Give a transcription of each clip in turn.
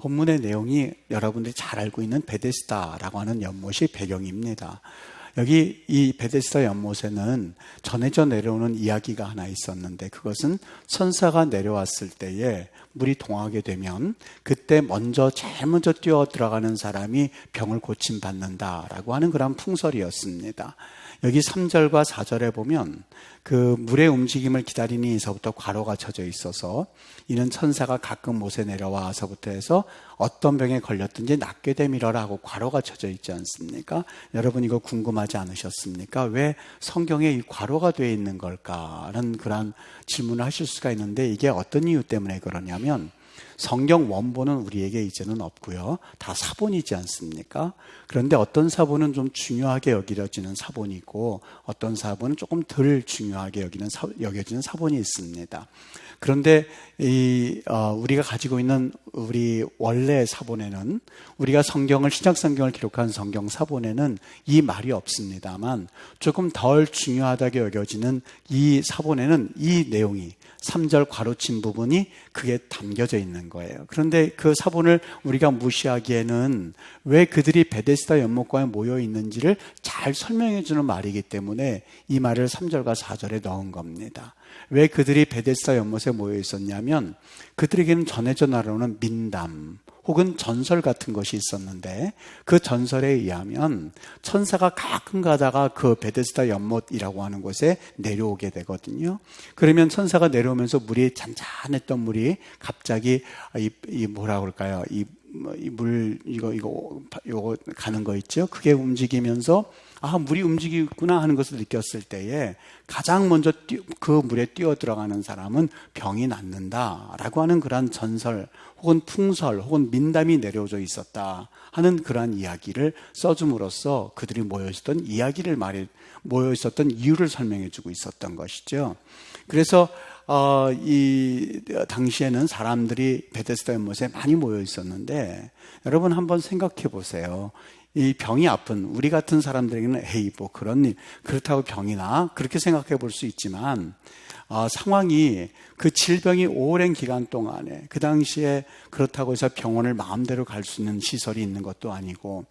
본문의 내용이 여러분들이 잘 알고 있는 베데스다라고 하는 연못이 배경입니다. 여기 이 베데스다 연못에는 전해져 내려오는 이야기가 하나 있었는데, 그것은 천사가 내려왔을 때에 물이 동하게 되면 그때 제일 먼저 뛰어 들어가는 사람이 병을 고침받는다라고 하는 그런 풍설이었습니다. 여기 3절과 4절에 보면 그 물의 움직임을 기다리니서부터 괄호가 쳐져 있어서, 이는 천사가 가끔 못에 내려와서부터 해서 어떤 병에 걸렸든지 낫게 되밀어라 하고 괄호가 쳐져 있지 않습니까? 여러분 이거 궁금하지 않으셨습니까? 왜 성경에 이 괄호가 되어 있는 걸까라는 그런 질문을 하실 수가 있는데, 이게 어떤 이유 때문에 그러냐면 성경 원본은 우리에게 이제는 없고요, 다 사본이지 않습니까? 그런데 어떤 사본은 좀 중요하게 여겨지는 사본이 있고, 어떤 사본은 조금 덜 중요하게 여겨지는 사본이 있습니다. 그런데 우리가 가지고 있는 우리 원래 사본에는, 우리가 신약 성경을 기록한 성경 사본에는 이 말이 없습니다만, 조금 덜 중요하다고 여겨지는 이 사본에는 이 내용이 3절 괄호친 부분이 그게 담겨져 있는 거예요. 그런데 그 사본을 우리가 무시하기에는 왜 그들이 베데스다 연못가에 모여 있는지를 잘 설명해 주는 말이기 때문에 이 말을 3절과 4절에 넣은 겁니다. 왜 그들이 베데스다 연못에 모여 있었냐면, 그들에게는 전해져 나오는 민담 혹은 전설 같은 것이 있었는데, 그 전설에 의하면 천사가 가끔 가다가 그 베데스다 연못이라고 하는 곳에 내려오게 되거든요. 그러면 천사가 내려오면서 물이 잔잔했던 물이 갑자기 뭐라 그럴까요? 이거 가는 거 있죠? 그게 움직이면서 물이 움직이구나 하는 것을 느꼈을 때에 가장 먼저 그 물에 뛰어 들어가는 사람은 병이 낫는다라고 하는 그러한 전설 혹은 풍설 혹은 민담이 내려져 있었다 하는 그러한 이야기를 써줌으로써 그들이 모여있었던 모여있었던 이유를 설명해주고 있었던 것이죠. 그래서 이 당시에는 사람들이 베데스다 연못에 많이 모여 있었는데, 여러분 한번 생각해 보세요. 이 병이 아픈 우리 같은 사람들에게는 그런 일, 그렇다고 병이 나? 그렇게 생각해 볼 수 있지만, 상황이 그 질병이 오랜 기간 동안에, 그 당시에 그렇다고 해서 병원을 마음대로 갈 수 있는 시설이 있는 것도 아니고,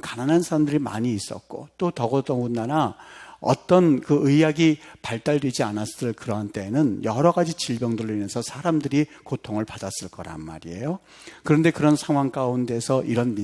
가난한 사람들이 많이 있었고, 또 더군다나 어떤 그 의학이 발달되지 않았을 그러한 때에는 여러 가지 질병들로 인해서 사람들이 고통을 받았을 거란 말이에요. 그런데 그런 상황 가운데서 이런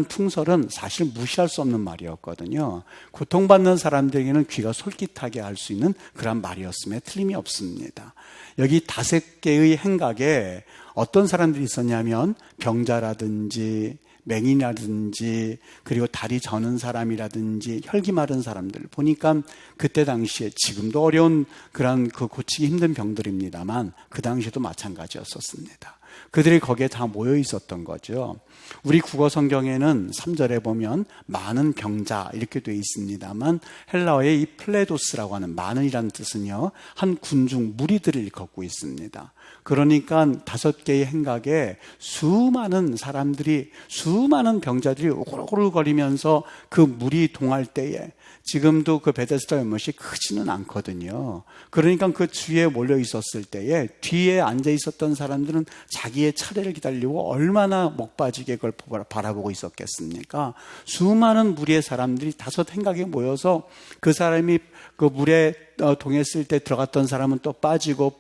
풍설은 사실 무시할 수 없는 말이었거든요. 고통받는 사람들에게는 귀가 솔깃하게 할 수 있는 그런 말이었음에 틀림이 없습니다. 여기 5개의 행각에 어떤 사람들이 있었냐면, 병자라든지 맹인이라든지, 그리고 다리 저는 사람이라든지 혈기 마른 사람들 보니까, 그때 당시에 지금도 어려운 그런 고치기 힘든 병들입니다만 그 당시에도 마찬가지였었습니다. 그들이 거기에 다 모여 있었던 거죠. 우리 국어 성경에는 3절에 보면 많은 병자 이렇게 되어 있습니다만, 헬라어의 이 플레도스라고 하는 많은이라는 뜻은요, 한 군중 무리들을 일컫고 있습니다. 그러니까 5개의 행각에 수많은 사람들이, 수많은 병자들이 오글오글거리면서 그 물이 동할 때에, 지금도 그 베데스다 연못이 크지는 않거든요. 그러니까 그 주위에 몰려 있었을 때에 뒤에 앉아 있었던 사람들은 자기의 차례를 기다리고 얼마나 목 빠지게 그걸 바라보고 있었겠습니까? 수많은 무리의 사람들이 5 행각에 모여서, 그 사람이 그 물에 동했을 때 들어갔던 사람은 또 빠지고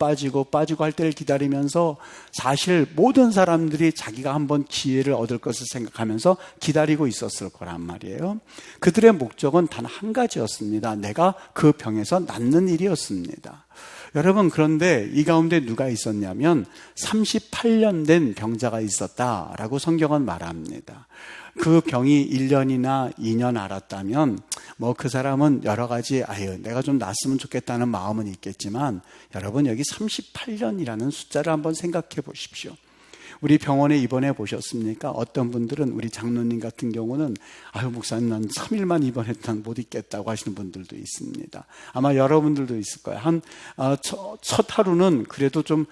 할 때를 기다리면서, 사실 모든 사람들이 자기가 한번 기회를 얻을 것을 생각하면서 기다리고 있었을 거란 말이에요. 그들의 목적은 단 한 가지였습니다. 내가 그 병에서 낫는 일이었습니다. 여러분, 그런데 이 가운데 누가 있었냐면 38년 된 병자가 있었다라고 성경은 말합니다. 그 병이 1년이나 2년 앓았다면 그 사람은 여러 가지 내가 좀 낫으면 좋겠다는 마음은 있겠지만, 여러분 여기 38년이라는 숫자를 한번 생각해 보십시오. 우리 병원에 입원해 보셨습니까? 어떤 분들은, 우리 장로님 같은 경우는 목사님 난 3일만 입원해도 못 있겠다고 하시는 분들도 있습니다. 아마 여러분들도 있을 거예요. 첫 하루는 그래도 좀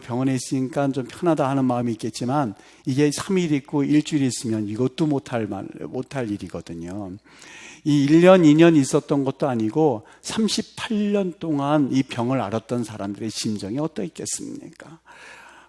병원에 있으니까 좀 편하다 하는 마음이 있겠지만, 이게 3일 있고 일주일 있으면 이것도 못할 일이거든요. 이 1년, 2년 있었던 것도 아니고 38년 동안 이 병을 앓았던 사람들의 심정이 어떠했겠습니까?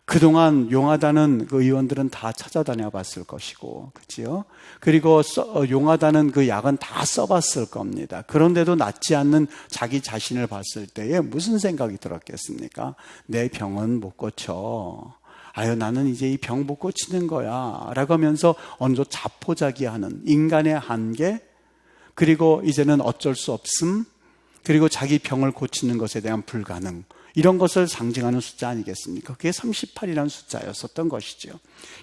그동안 용하다는 그 의원들은 다 찾아다녀 봤을 것이고, 그렇죠? 그리고 용하다는 그 약은 다 써봤을 겁니다. 그런데도 낫지 않는 자기 자신을 봤을 때에 무슨 생각이 들었겠습니까? 내 병은 못 고쳐. 아유, 나는 이제 이 병 못 고치는 거야 라고 하면서 어느 정도 자포자기하는 인간의 한계, 그리고 이제는 어쩔 수 없음, 그리고 자기 병을 고치는 것에 대한 불가능, 이런 것을 상징하는 숫자 아니겠습니까? 그게 38이라는 숫자였었던 것이죠.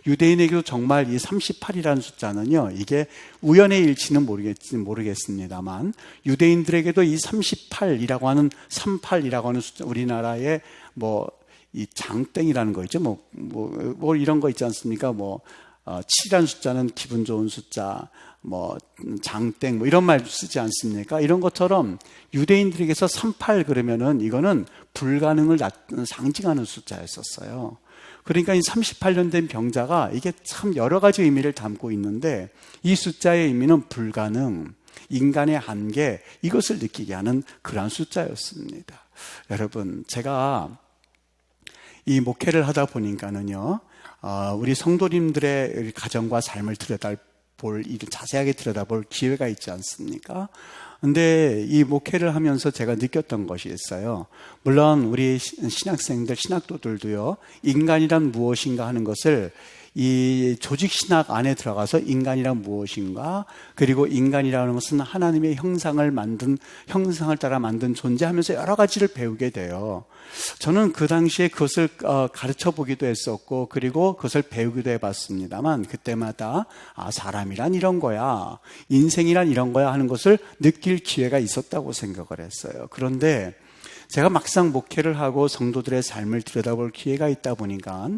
유대인에게도 정말 이 38이라는 숫자는요, 이게 우연의 일치는 모르겠습니다만 유대인들에게도 이 38이라고 하는 38이라고 하는 숫자, 우리나라의 이 장땡이라는 거 있죠. 뭐 이런 거 있지 않습니까? 7이라는 숫자는 기분 좋은 숫자, 장땡, 이런 말 쓰지 않습니까? 이런 것처럼 유대인들에게서 38 그러면은 이거는 불가능을 상징하는 숫자였었어요. 그러니까 이 38년 된 병자가 이게 참 여러 가지 의미를 담고 있는데, 이 숫자의 의미는 불가능, 인간의 한계, 이것을 느끼게 하는 그러한 숫자였습니다. 여러분, 제가 이 목회를 하다 보니까는요, 우리 성도님들의 가정과 삶을 자세하게 들여다볼 기회가 있지 않습니까? 근데 이 목회를 하면서 제가 느꼈던 것이 있어요. 물론 우리 신학생들, 신학도들도요, 인간이란 무엇인가 하는 것을 이 조직신학 안에 들어가서 인간이란 무엇인가, 그리고 인간이라는 것은 하나님의 형상을 따라 만든 존재하면서 여러 가지를 배우게 돼요. 저는 그 당시에 그것을 가르쳐 보기도 했었고, 그리고 그것을 배우기도 해봤습니다만, 그때마다 사람이란 이런 거야, 인생이란 이런 거야 하는 것을 느낄 기회가 있었다고 생각을 했어요. 그런데 제가 막상 목회를 하고 성도들의 삶을 들여다볼 기회가 있다 보니까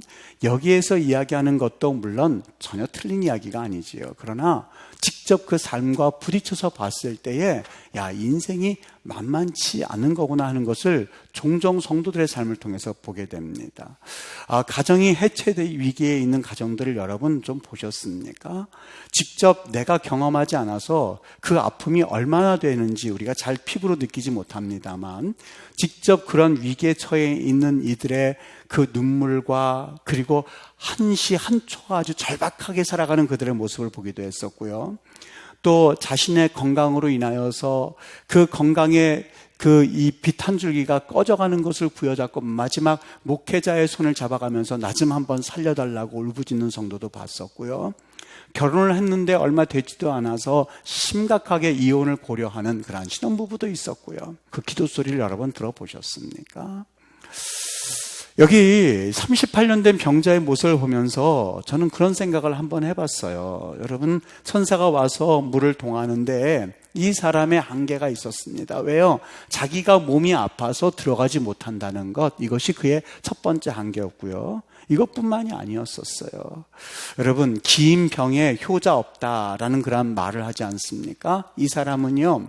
여기에서 이야기하는 것도 물론 전혀 틀린 이야기가 아니지요. 그러나 직접 그 삶과 부딪혀서 봤을 때에 인생이 만만치 않은 거구나 하는 것을 종종 성도들의 삶을 통해서 보게 됩니다. 가정이 해체될 위기에 있는 가정들을 여러분 좀 보셨습니까? 직접 내가 경험하지 않아서 그 아픔이 얼마나 되는지 우리가 잘 피부로 느끼지 못합니다만, 직접 그런 위기에 처해 있는 이들의 그 눈물과, 그리고 한시 한초가 아주 절박하게 살아가는 그들의 모습을 보기도 했었고요. 또 자신의 건강으로 인하여서 그 건강에 이 빛 한 줄기가 꺼져가는 것을 부여잡고 마지막 목회자의 손을 잡아가면서 나 좀 한번 살려달라고 울부짖는 성도도 봤었고요. 결혼을 했는데 얼마 되지도 않아서 심각하게 이혼을 고려하는 그런 신혼부부도 있었고요. 그 기도 소리를 여러 번 들어보셨습니까? 여기 38년 된 병자의 모습을 보면서 저는 그런 생각을 한번 해봤어요. 여러분, 천사가 와서 물을 동하는데 이 사람의 한계가 있었습니다. 왜요? 자기가 몸이 아파서 들어가지 못한다는 것, 이것이 그의 첫 번째 한계였고요. 이것뿐만이 아니었었어요. 여러분, 긴 병에 효자 없다라는 그런 말을 하지 않습니까? 이 사람은요,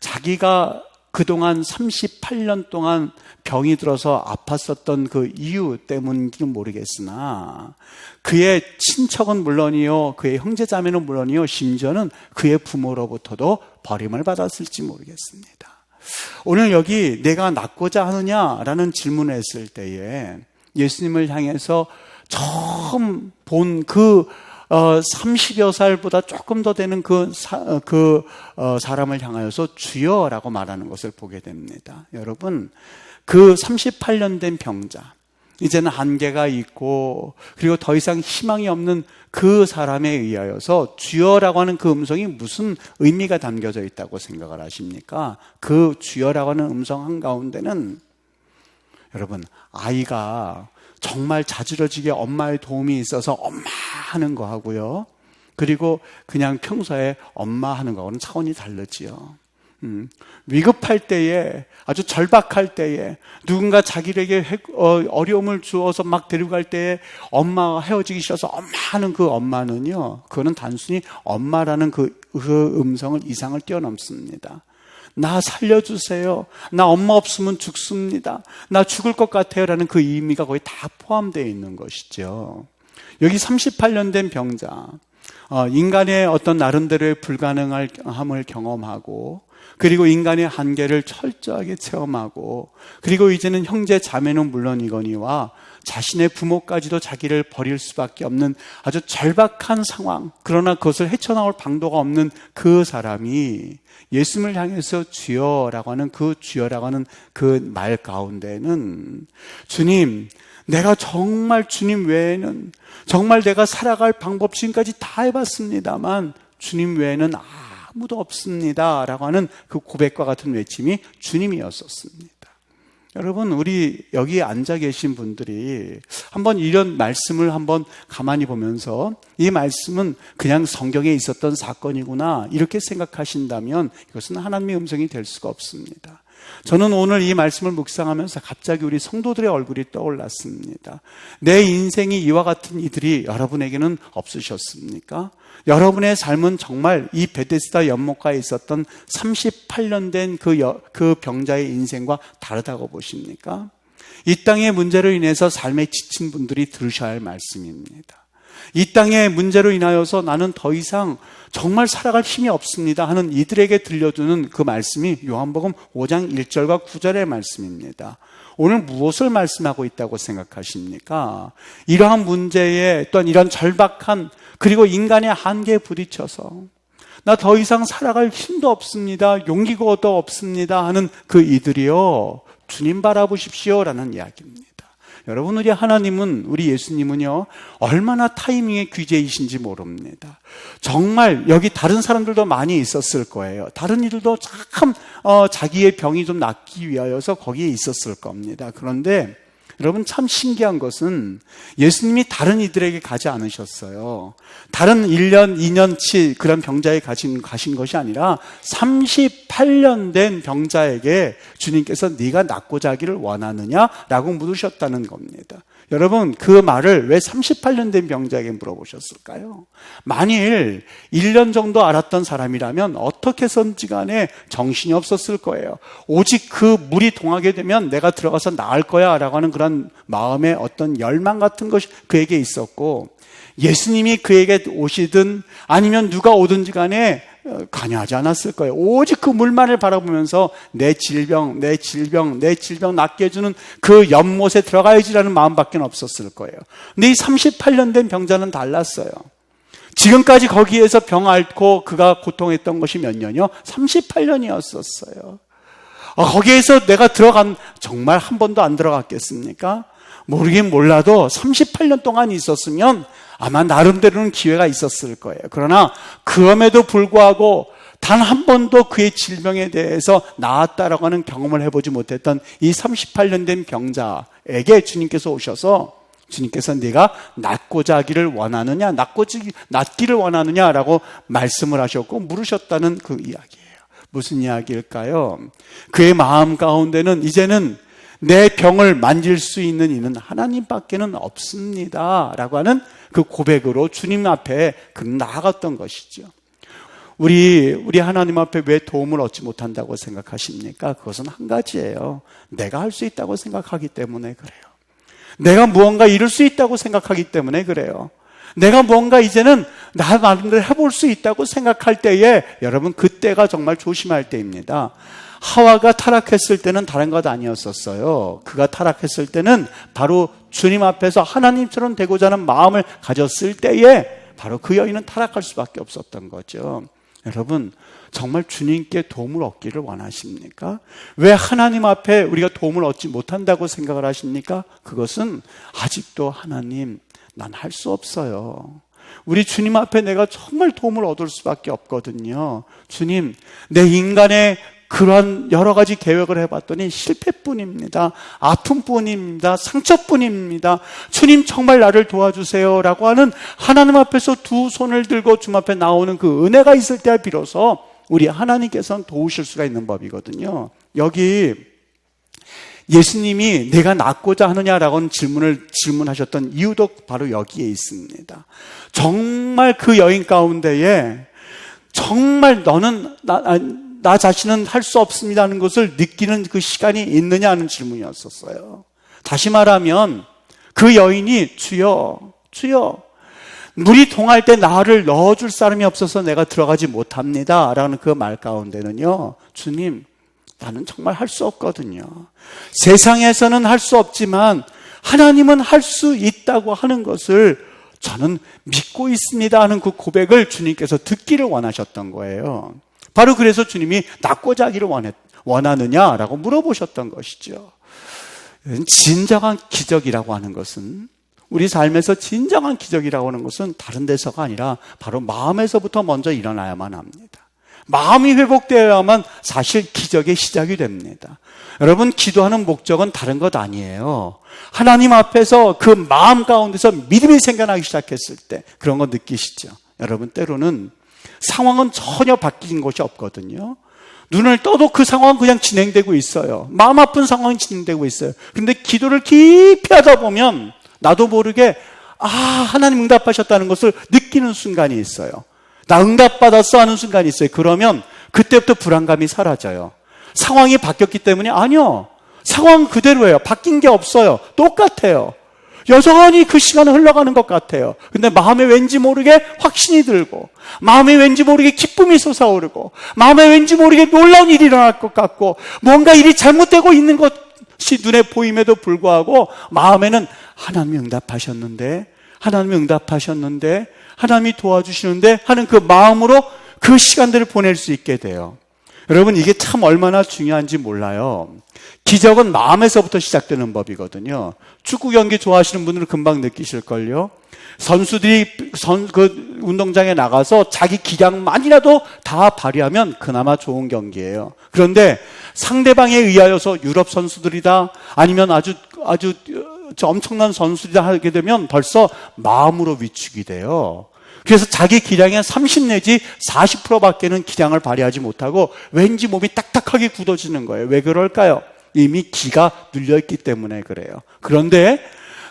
자기가 그동안 38년 동안 병이 들어서 아팠었던 그 이유 때문인지는 모르겠으나 그의 친척은 물론이요, 그의 형제자매는 물론이요, 심지어는 그의 부모로부터도 버림을 받았을지 모르겠습니다. 오늘 여기 내가 낫고자 하느냐라는 질문을 했을 때에 예수님을 향해서 처음 본 30여 살보다 조금 더 되는 사람을 향하여서 주여라고 말하는 것을 보게 됩니다. 여러분, 그 38년 된 병자, 이제는 한계가 있고 그리고 더 이상 희망이 없는 그 사람에 의하여서 주여라고 하는 그 음성이 무슨 의미가 담겨져 있다고 생각을 하십니까? 그 주여라고 하는 음성 한가운데는 여러분, 아이가 정말 자지러지게 엄마의 도움이 있어서 엄마 하는 거 하고요, 그리고 그냥 평소에 엄마 하는 거하고는 차원이 다르지요. 위급할 때에, 아주 절박할 때에, 누군가 자기에게 어려움을 주어서 막 데려갈 때에 엄마가 헤어지기 싫어서 엄마 하는 그 엄마는요, 그거는 단순히 엄마라는 그 음성을 이상을 뛰어넘습니다. 나 살려주세요, 나 엄마 없으면 죽습니다, 나 죽을 것 같아요 라는 그 의미가 거의 다 포함되어 있는 것이죠. 여기 38년 된 병자, 인간의 어떤 나름대로의 불가능함을 경험하고, 그리고 인간의 한계를 철저하게 체험하고, 그리고 이제는 형제 자매는 물론이거니와 자신의 부모까지도 자기를 버릴 수밖에 없는 아주 절박한 상황, 그러나 그것을 헤쳐나올 방도가 없는 그 사람이 예수님을 향해서 주여라고 하는 그 주여라고 하는 그 말 가운데는 주님, 내가 정말 주님 외에는 정말 내가 살아갈 방법 지금까지 다 해봤습니다만 주님 외에는 아무도 없습니다 라고 하는 그 고백과 같은 외침이 주님이었었습니다. 여러분, 우리 여기 앉아 계신 분들이 한번 이런 말씀을 한번 가만히 보면서 이 말씀은 그냥 성경에 있었던 사건이구나 이렇게 생각하신다면 이것은 하나님의 음성이 될 수가 없습니다. 저는 오늘 이 말씀을 묵상하면서 갑자기 우리 성도들의 얼굴이 떠올랐습니다. 내 인생이 이와 같은 이들이 여러분에게는 없으셨습니까? 여러분의 삶은 정말 이 베데스다 연못가에 있었던 38년 된 그 병자의 인생과 다르다고 보십니까? 이 땅의 문제로 인해서 삶에 지친 분들이 들으셔야 할 말씀입니다. 이 땅의 문제로 인하여서 나는 더 이상 정말 살아갈 힘이 없습니다 하는 이들에게 들려주는 그 말씀이 요한복음 5장 1절과 9절의 말씀입니다. 오늘 무엇을 말씀하고 있다고 생각하십니까? 이러한 문제에 또한 이런 절박한 그리고 인간의 한계에 부딪혀서 나 더 이상 살아갈 힘도 없습니다, 용기가 더 없습니다 하는 그 이들이요, 주님 바라보십시오 라는 이야기입니다. 여러분, 우리 하나님은, 우리 예수님은요, 얼마나 타이밍의 귀재이신지 모릅니다. 정말 여기 다른 사람들도 많이 있었을 거예요. 다른 이들도 참 자기의 병이 좀 낫기 위하여서 거기에 있었을 겁니다. 그런데 여러분, 참 신기한 것은 예수님이 다른 이들에게 가지 않으셨어요. 다른 1년, 2년치 그런 병자에 가신 것이 아니라 38년 된 병자에게 주님께서 네가 낫고자 하기를 원하느냐라고 물으셨다는 겁니다. 여러분, 그 말을 왜 38년 된 병자에게 물어보셨을까요? 만일 1년 정도 알았던 사람이라면 어떻게 해서든지 간에 정신이 없었을 거예요. 오직 그 물이 동하게 되면 내가 들어가서 나을 거야 라고 하는 그런 마음의 어떤 열망 같은 것이 그에게 있었고, 예수님이 그에게 오시든 아니면 누가 오든지 간에 관여하지 않았을 거예요. 오직 그 물만을 바라보면서 내 질병 낫게 해주는 그 연못에 들어가야지라는 마음밖에 없었을 거예요. 근데 이 38년 된 병자는 달랐어요. 지금까지 거기에서 병 앓고 그가 고통했던 것이 몇 년이요? 38년이었었어요. 거기에서 내가 정말 한 번도 안 들어갔겠습니까? 모르긴 몰라도 38년 동안 있었으면 아마 나름대로는 기회가 있었을 거예요. 그러나 그럼에도 불구하고 단 한 번도 그의 질병에 대해서 나았다라고 하는 경험을 해보지 못했던 이 38년 된 병자에게 주님께서 오셔서 주님께서 네가 낫고자 하기를 원하느냐, 낫기를 원하느냐라고 말씀을 하셨고 물으셨다는 그 이야기예요. 무슨 이야기일까요? 그의 마음 가운데는 이제는 내 병을 만질 수 있는 이는 하나님밖에는 없습니다 라고 하는 그 고백으로 주님 앞에 나아갔던 것이죠. 우리 하나님 앞에 왜 도움을 얻지 못한다고 생각하십니까? 그것은 한 가지예요. 내가 할 수 있다고 생각하기 때문에 그래요. 내가 무언가 이룰 수 있다고 생각하기 때문에 그래요. 내가 뭔가 이제는 나 나름대로 해볼 수 있다고 생각할 때에, 여러분, 그때가 정말 조심할 때입니다. 하와가 타락했을 때는 다른 것 아니었었어요. 그가 타락했을 때는 바로 주님 앞에서 하나님처럼 되고자 하는 마음을 가졌을 때에 바로 그 여인은 타락할 수밖에 없었던 거죠. 여러분, 정말 주님께 도움을 얻기를 원하십니까? 왜 하나님 앞에 우리가 도움을 얻지 못한다고 생각을 하십니까? 그것은 아직도 하나님, 난 할 수 없어요. 우리 주님 앞에 내가 정말 도움을 얻을 수밖에 없거든요. 주님, 내 인간의 그러한 여러 가지 계획을 해봤더니 실패뿐입니다. 아픔뿐입니다. 상처뿐입니다. 주님, 정말 나를 도와주세요 라고 하는 하나님 앞에서 두 손을 들고 주님 앞에 나오는 그 은혜가 있을 때 비로소 우리 하나님께서는 도우실 수가 있는 법이거든요. 여기 예수님이 내가 낫고자 하느냐라고 질문하셨던 이유도 바로 여기에 있습니다. 정말 그 여인 가운데에 정말 너는 나 자신은 할 수 없습니다 하는 것을 느끼는 그 시간이 있느냐 하는 질문이었었어요. 다시 말하면 그 여인이 주여 물이 동할 때 나를 넣어줄 사람이 없어서 내가 들어가지 못합니다 라는 그 말 가운데는요, 주님, 나는 정말 할 수 없거든요. 세상에서는 할 수 없지만 하나님은 할 수 있다고 하는 것을 저는 믿고 있습니다 하는 그 고백을 주님께서 듣기를 원하셨던 거예요. 바로 그래서 주님이 낫고자 하기를 원하느냐라고 물어보셨던 것이죠. 진정한 기적이라고 하는 것은, 우리 삶에서 진정한 기적이라고 하는 것은 다른 데서가 아니라 바로 마음에서부터 먼저 일어나야만 합니다. 마음이 회복되어야만 사실 기적의 시작이 됩니다. 여러분, 기도하는 목적은 다른 것 아니에요. 하나님 앞에서 그 마음 가운데서 믿음이 생겨나기 시작했을 때 그런 거 느끼시죠? 여러분, 때로는 상황은 전혀 바뀐 것이 없거든요. 눈을 떠도 그 상황은 그냥 진행되고 있어요. 마음 아픈 상황이 진행되고 있어요. 그런데 기도를 깊이 하다 보면 나도 모르게 하나님 응답하셨다는 것을 느끼는 순간이 있어요. 나 응답받았어 하는 순간이 있어요. 그러면 그때부터 불안감이 사라져요. 상황이 바뀌었기 때문에 아니요. 상황은 그대로예요. 바뀐 게 없어요. 똑같아요. 여전히 그 시간은 흘러가는 것 같아요. 근데 마음에 왠지 모르게 확신이 들고, 마음에 왠지 모르게 기쁨이 솟아오르고, 마음에 왠지 모르게 놀라운 일이 일어날 것 같고, 뭔가 일이 잘못되고 있는 것이 눈에 보임에도 불구하고 마음에는 하나님이 응답하셨는데, 하나님이 응답하셨는데, 하나님이 도와주시는데 하는 그 마음으로 그 시간들을 보낼 수 있게 돼요. 여러분, 이게 참 얼마나 중요한지 몰라요. 기적은 마음에서부터 시작되는 법이거든요. 축구 경기 좋아하시는 분들은 금방 느끼실걸요. 선수들이 그 운동장에 나가서 자기 기량만이라도 다 발휘하면 그나마 좋은 경기예요. 그런데 상대방에 의하여서 유럽 선수들이다, 아니면 아주 엄청난 선수들이다 하게 되면 벌써 마음으로 위축이 돼요. 그래서 자기 기량의 30 내지 40%밖에는 기량을 발휘하지 못하고 왠지 몸이 딱딱하게 굳어지는 거예요. 왜 그럴까요? 이미 기가 눌려있기 때문에 그래요. 그런데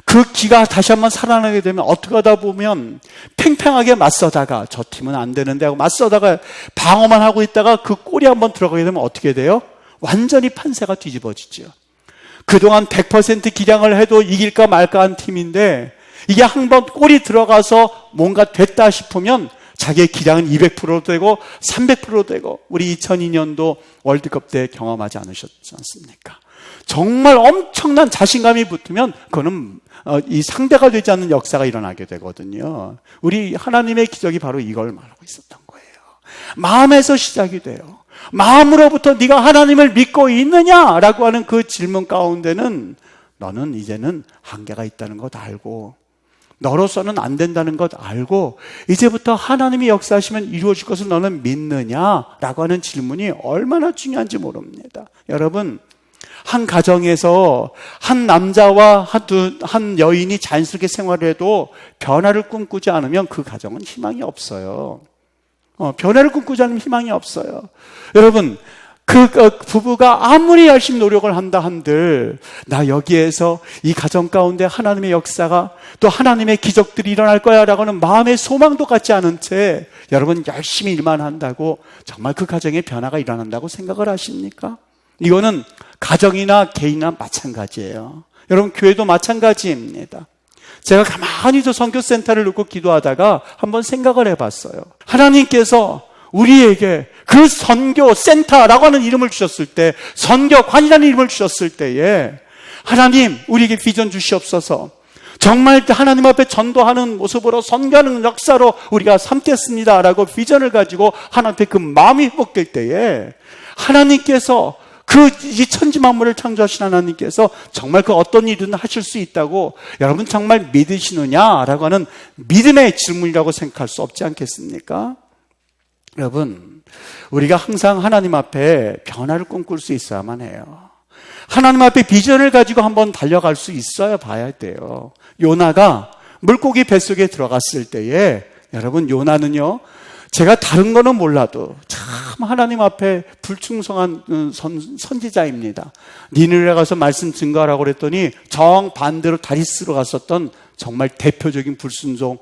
그 기가 다시 한번 살아나게 되면 어떻게 하다 보면 팽팽하게 맞서다가 저 팀은 안 되는데 하고 맞서다가 방어만 하고 있다가 그 골이 한번 들어가게 되면 어떻게 돼요? 완전히 판세가 뒤집어지죠. 그동안 100% 기량을 해도 이길까 말까 한 팀인데 이게 한 번 골이 들어가서 뭔가 됐다 싶으면 자기의 기량은 200% 되고 300% 되고, 우리 2002년도 월드컵 때 경험하지 않으셨지 않습니까? 정말 엄청난 자신감이 붙으면 그거는 이 상대가 되지 않는 역사가 일어나게 되거든요. 우리 하나님의 기적이 바로 이걸 말하고 있었던 거예요. 마음에서 시작이 돼요. 마음으로부터 네가 하나님을 믿고 있느냐라고 하는 그 질문 가운데는 너는 이제는 한계가 있다는 것 알고, 너로서는 안 된다는 것 알고, 이제부터 하나님이 역사하시면 이루어질 것을 너는 믿느냐라고 하는 질문이 얼마나 중요한지 모릅니다. 여러분, 한 가정에서 한 남자와 한 여인이 자연스럽게 생활해도 변화를 꿈꾸지 않으면 그 가정은 희망이 없어요. 변화를 꿈꾸지 않으면 희망이 없어요. 여러분, 그 부부가 아무리 열심히 노력을 한다 한들 나 여기에서 이 가정 가운데 하나님의 역사가, 또 하나님의 기적들이 일어날 거야 라고 하는 마음의 소망도 갖지 않은 채 여러분 열심히 일만 한다고 정말 그 가정에 변화가 일어난다고 생각을 하십니까? 이거는 가정이나 개인이나 마찬가지예요. 여러분, 교회도 마찬가지입니다. 제가 가만히 저 선교센터를 놓고 기도하다가 한번 생각을 해봤어요. 하나님께서 우리에게 그 선교센터라고 하는 이름을 주셨을 때, 선교관이라는 이름을 주셨을 때에 하나님 우리에게 비전 주시옵소서, 정말 하나님 앞에 전도하는 모습으로 선교하는 역사로 우리가 삼겠습니다 라고 비전을 가지고 하나님 앞에 그 마음이 회복될 때에 하나님께서 이 천지 만물을 창조하신 하나님께서 정말 그 어떤 일이든 하실 수 있다고 여러분 정말 믿으시느냐라고 하는 믿음의 질문이라고 생각할 수 없지 않겠습니까? 여러분, 우리가 항상 하나님 앞에 변화를 꿈꿀 수 있어야만 해요. 하나님 앞에 비전을 가지고 한번 달려갈 수 있어야 봐야 돼요. 요나가 물고기 뱃속에 들어갔을 때에, 여러분, 요나는요, 제가 다른 거는 몰라도 참 하나님 앞에 불충성한 선지자입니다. 니느웨에 가서 말씀 증거하라고 그랬더니 정반대로 다리스로 갔었던 정말 대표적인 불순종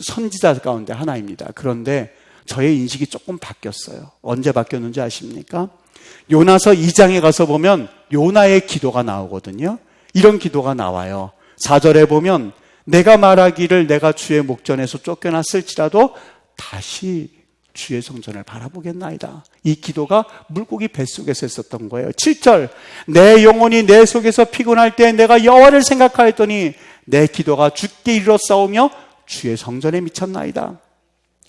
선지자 가운데 하나입니다. 그런데 저의 인식이 조금 바뀌었어요. 언제 바뀌었는지 아십니까? 요나서 2장에 가서 보면 요나의 기도가 나오거든요. 이런 기도가 나와요. 4절에 보면 내가 말하기를 내가 주의 목전에서 쫓겨났을지라도 다시 주의 성전을 바라보겠나이다. 이 기도가 물고기 뱃속에서 했었던 거예요. 7절, 내 영혼이 내 속에서 피곤할 때 내가 여호와를 생각하였더니 내 기도가 주께 이르렀사오며 주의 성전에 미쳤나이다.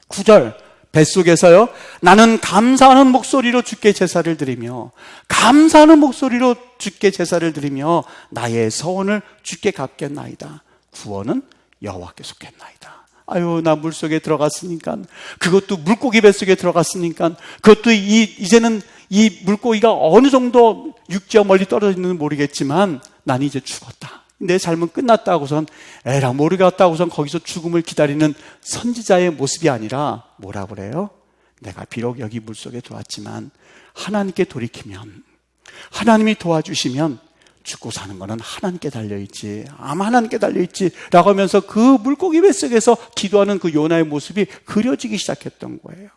9절, 뱃속에서요, 나는 감사하는 목소리로 주께 제사를 드리며 감사하는 목소리로 주께 제사를 드리며 나의 서원을 주께 갚겠나이다. 구원은 여호와께 속했나이다. 아유, 나 물속에 들어갔으니까, 그것도 물고기 뱃속에 들어갔으니까, 그것도 이제는 이 물고기가 어느 정도 육지와 멀리 떨어져 있는지 모르겠지만 난 이제 죽었다, 내 삶은 끝났다고선 에라 모르겠다고선 거기서 죽음을 기다리는 선지자의 모습이 아니라 뭐라 그래요? 내가 비록 여기 물속에 들어왔지만 하나님께 돌이키면, 하나님이 도와주시면 죽고 사는 거는 하나님께 달려있지, 아마 하나님께 달려있지 라고 하면서 그 물고기 뱃속에서 기도하는 그 요나의 모습이 그려지기 시작했던 거예요.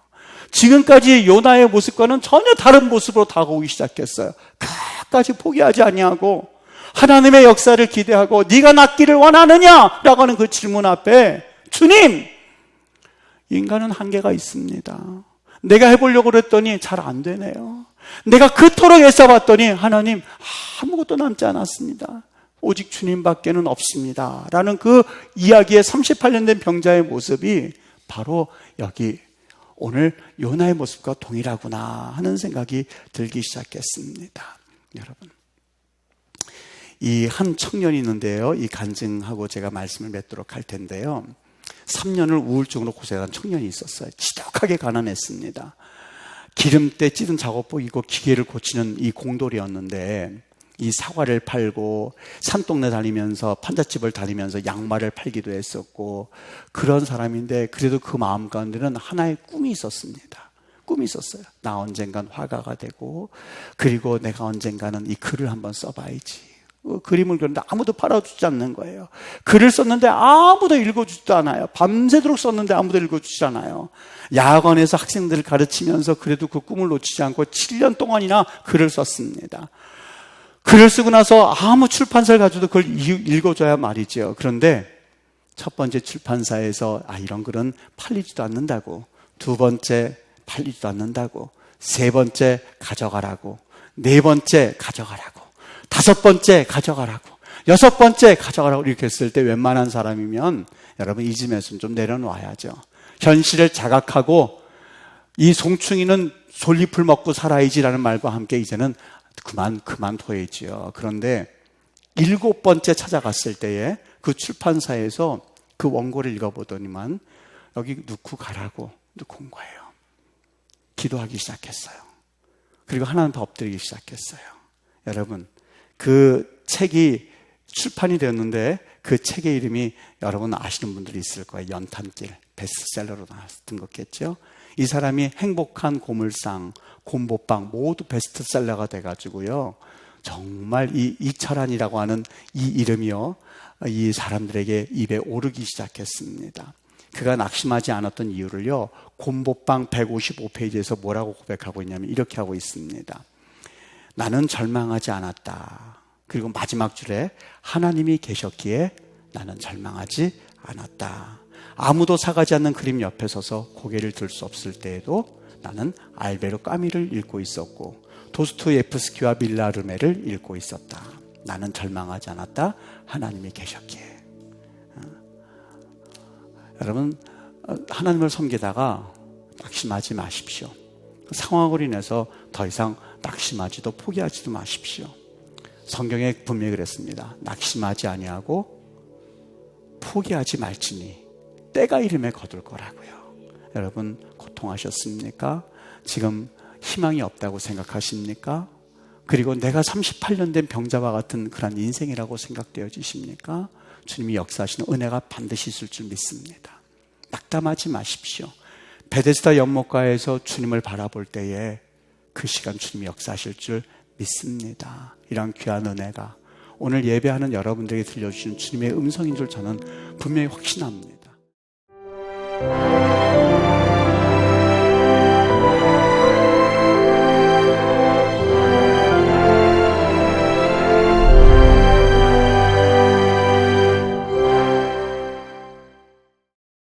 지금까지 요나의 모습과는 전혀 다른 모습으로 다가오기 시작했어요. 끝까지 포기하지 아니하고 하나님의 역사를 기대하고 네가 낫기를 원하느냐? 라고 하는 그 질문 앞에 주님, 인간은 한계가 있습니다. 내가 해보려고 그랬더니 잘 안 되네요. 내가 그토록 애써봤더니 하나님 아무것도 남지 않았습니다. 오직 주님밖에는 없습니다. 라는 그 이야기의 38년 된 병자의 모습이 바로 여기 오늘 요나의 모습과 동일하구나 하는 생각이 들기 시작했습니다. 여러분, 이 한 청년이 있는데요, 이 간증하고 제가 말씀을 맺도록 할 텐데요, 3년을 우울증으로 고생한 청년이 있었어요. 지독하게 가난했습니다. 기름때 찌든 작업복이고 기계를 고치는 이 공돌이었는데 이 사과를 팔고 산동네 다니면서 판잣집을 다니면서 양말을 팔기도 했었고 그런 사람인데, 그래도 그 마음 가운데는 하나의 꿈이 있었습니다. 꿈이 있었어요. 나 언젠간 화가가 되고, 그리고 내가 언젠가는 이 글을 한번 써봐야지. 그림을 그렸는데 아무도 팔아주지 않는 거예요. 글을 썼는데 아무도 읽어주지도 않아요. 밤새도록 썼는데 아무도 읽어주지 않아요. 야간에서 학생들을 가르치면서 그래도 그 꿈을 놓치지 않고 7년 동안이나 글을 썼습니다. 글을 쓰고 나서 아무 출판사를 가져도 그걸 읽어줘야 말이죠. 그런데 첫 번째 출판사에서 이런 글은 팔리지도 않는다고, 두 번째 팔리지도 않는다고, 세 번째 가져가라고, 네 번째 가져가라고, 다섯 번째 가져가라고, 여섯 번째 가져가라고 이렇게 했을 때 웬만한 사람이면 여러분 이쯤에서는 좀 내려놓아야죠. 현실을 자각하고 이 송충이는 솔잎을 먹고 살아야지라는 말과 함께 이제는 그만둬야지요. 그런데 일곱 번째 찾아갔을 때에 그 출판사에서 그 원고를 읽어보더니만 여기 넣고 가라고 넣고 온 거예요. 기도하기 시작했어요. 그리고 하나님께 엎드리기 시작했어요. 여러분, 그 책이 출판이 되었는데 그 책의 이름이 여러분 아시는 분들이 있을 거예요. 연탄길, 베스트셀러로 나왔던 거겠죠. 이 사람이 행복한 고물상, 곰보빵 모두 베스트셀러가 돼가지고요, 정말 이 이철환이라고 하는 이 이름이요, 이 사람들에게 입에 오르기 시작했습니다. 그가 낙심하지 않았던 이유를요, 곰보빵 155페이지에서 뭐라고 고백하고 있냐면 이렇게 하고 있습니다. 나는 절망하지 않았다. 그리고 마지막 줄에 하나님이 계셨기에 나는 절망하지 않았다. 아무도 사가지 않는 그림 옆에 서서 고개를 들 수 없을 때에도 나는 알베르 까미를 읽고 있었고 도스토예프스키와 밀라르메를 읽고 있었다. 나는 절망하지 않았다. 하나님이 계셨기에. 여러분, 하나님을 섬기다가 낙심하지 마십시오. 상황으로 인해서 더 이상 낙심하지도 포기하지도 마십시오. 성경에 분명히 그랬습니다. 낙심하지 아니하고 포기하지 말지니 때가 이름에 거둘 거라고요. 여러분, 고통하셨습니까? 지금 희망이 없다고 생각하십니까? 그리고 내가 38년 된 병자와 같은 그런 인생이라고 생각되어지십니까? 주님이 역사하시는 은혜가 반드시 있을 줄 믿습니다. 낙담하지 마십시오. 베데스다 연못가에서 주님을 바라볼 때에 그 시간 주님이 역사하실 줄 믿습니다. 이런 귀한 은혜가 오늘 예배하는 여러분들에게 들려주시는 주님의 음성인 줄 저는 분명히 확신합니다.